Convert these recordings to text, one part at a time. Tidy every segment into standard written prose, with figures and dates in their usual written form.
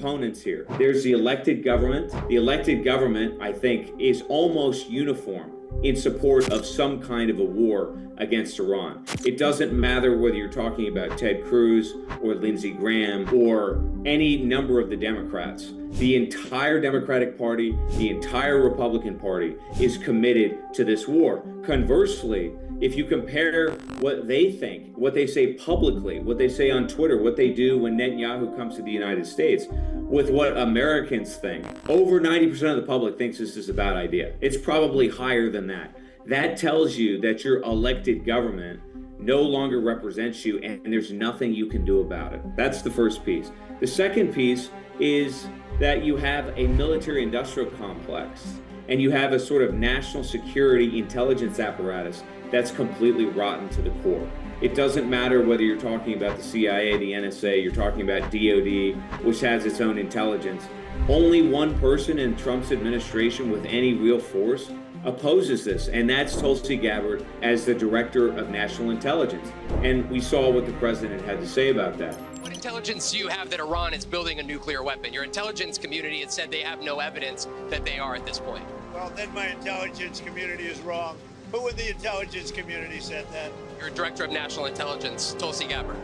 components here. There's the elected government. The elected government, I think, is almost uniform in support of some kind of a war against Iran. It doesn't matter whether you're talking about Ted Cruz or Lindsey Graham or any number of the Democrats. The entire Democratic Party, the entire Republican Party is committed to this war. Conversely, if you compare what they think, what they say publicly, what they say on Twitter, what they do when Netanyahu comes to the United States, with what Americans think, over 90% of the public thinks this is a bad idea. It's probably higher than that. That tells you that your elected government no longer represents you and there's nothing you can do about it. That's the first piece. The second piece is that you have a military-industrial complex and you have a sort of national security intelligence apparatus that's completely rotten to the core. It doesn't matter whether you're talking about the CIA, the NSA, you're talking about DOD, which has its own intelligence. Only one person in Trump's administration with any real force opposes this, and that's Tulsi Gabbard as the Director of National Intelligence. And we saw what the president had to say about that. What intelligence do you have that Iran is building a nuclear weapon? Your intelligence community has said they have no evidence that they are at this point. Well, then my intelligence community is wrong. Who in the intelligence community said that? Your Director of National Intelligence, Tulsi Gabbard.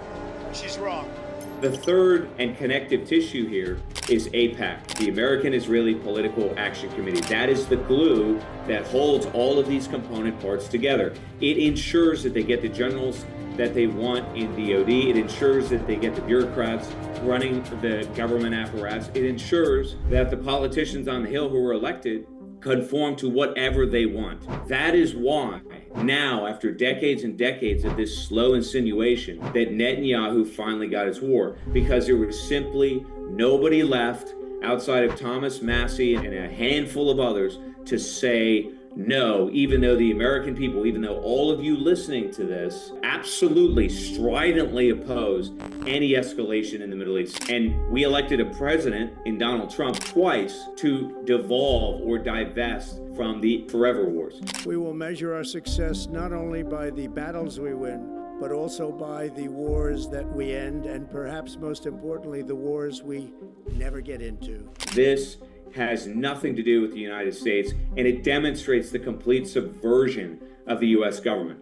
She's wrong. The third and connective tissue here is AIPAC, the American Israeli Political Action Committee. That is the glue that holds all of these component parts together. It ensures that they get the generals that they want in DOD. It ensures that they get the bureaucrats running the government apparatus. It ensures that the politicians on the Hill who were elected conform to whatever they want. That is why now, after decades and decades of this slow insinuation, that Netanyahu finally got his war, because there was simply nobody left outside of Thomas Massie and a handful of others to say no, even though the American people, even though all of you listening to this absolutely stridently oppose any escalation in the Middle East. And we elected a president in Donald Trump twice to devolve or divest from the forever wars. We will measure our success not only by the battles we win, but also by the wars that we end, and perhaps most importantly, the wars we never get into. This has nothing to do with the United States, and it demonstrates the complete subversion of the U.S. government.